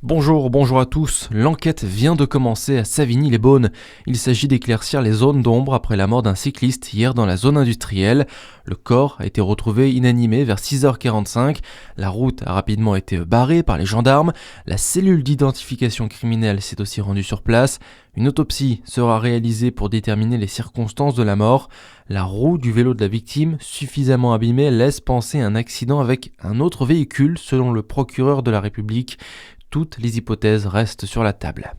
Bonjour à tous. L'enquête vient de commencer à Savigny-les-Beaunes. Il s'agit d'éclaircir les zones d'ombre après la mort d'un cycliste hier dans la zone industrielle. Le corps a été retrouvé inanimé vers 6h45. La route a rapidement été barrée par les gendarmes. La cellule d'identification criminelle s'est aussi rendue sur place. Une autopsie sera réalisée pour déterminer les circonstances de la mort. La roue du vélo de la victime, suffisamment abîmée, laisse penser à un accident avec un autre véhicule, selon le procureur de la République. Toutes les hypothèses restent sur la table.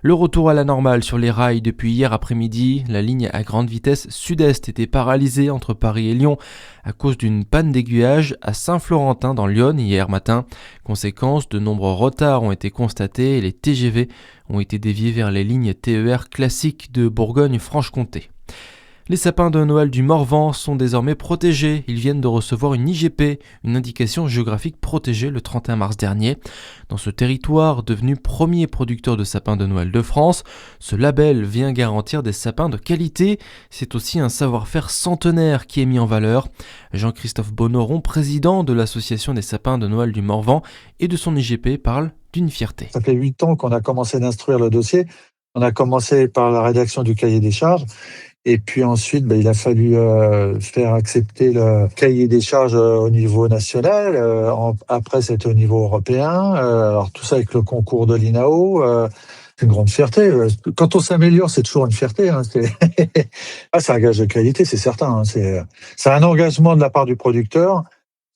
Le retour à la normale sur les rails depuis hier après-midi. La ligne à grande vitesse sud-est était paralysée entre Paris et Lyon à cause d'une panne d'aiguillage à Saint-Florentin dans l'Yonne hier matin. Conséquence, de nombreux retards ont été constatés et les TGV ont été déviés vers les lignes TER classiques de Bourgogne-Franche-Comté. Les sapins de Noël du Morvan sont désormais protégés. Ils viennent de recevoir une IGP, une indication géographique protégée, le 31 mars dernier. Dans ce territoire, devenu premier producteur de sapins de Noël de France, ce label vient garantir des sapins de qualité. C'est aussi un savoir-faire centenaire qui est mis en valeur. Jean-Christophe Bonneron, président de l'association des sapins de Noël du Morvan et de son IGP, parle d'une fierté. Ça fait 8 ans qu'on a commencé d'instruire le dossier. On a commencé par la rédaction du cahier des charges. Et puis ensuite, il a fallu faire accepter le cahier des charges au niveau national. Après, c'était au niveau européen. Alors tout ça avec le concours de l'INAO. C'est une grande fierté. Quand on s'améliore, c'est toujours une fierté. C'est un gage de qualité, c'est certain. C'est un engagement de la part du producteur.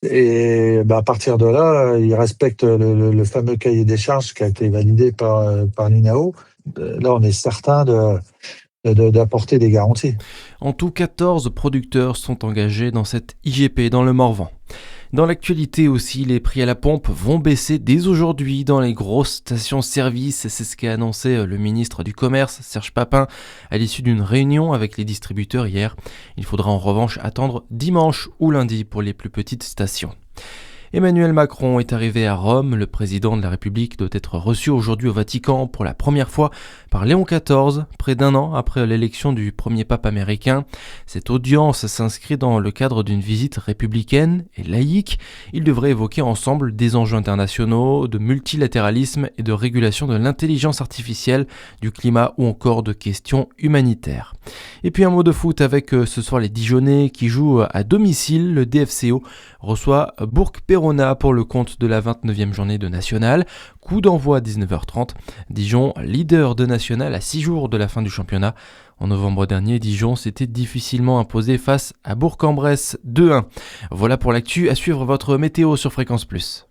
Et à partir de là, il respecte le fameux cahier des charges qui a été validé par l'INAO. Là, on est certain d'apporter des garanties. En tout, 14 producteurs sont engagés dans cette IGP dans le Morvan. Dans l'actualité aussi, les prix à la pompe vont baisser dès aujourd'hui dans les grosses stations-service. C'est ce qu'a annoncé le ministre du Commerce, Serge Papin, à l'issue d'une réunion avec les distributeurs hier. Il faudra en revanche attendre dimanche ou lundi pour les plus petites stations. Emmanuel Macron est arrivé à Rome. Le président de la République doit être reçu aujourd'hui au Vatican pour la première fois par Léon XIV, près d'un an après l'élection du premier pape américain. Cette audience s'inscrit dans le cadre d'une visite républicaine et laïque. Ils devraient évoquer ensemble des enjeux internationaux, de multilatéralisme et de régulation de l'intelligence artificielle, du climat ou encore de questions humanitaires. Et puis un mot de foot avec ce soir les Dijonnais qui jouent à domicile. Le DFCO reçoit Bourg-Péronne pour le compte de la 29e journée de National. Coup d'envoi à 19h30. Dijon, leader de National à 6 jours de la fin du championnat. En novembre dernier, Dijon s'était difficilement imposé face à Bourg-en-Bresse 2-1. Voilà pour l'actu. À suivre votre météo sur Fréquence Plus.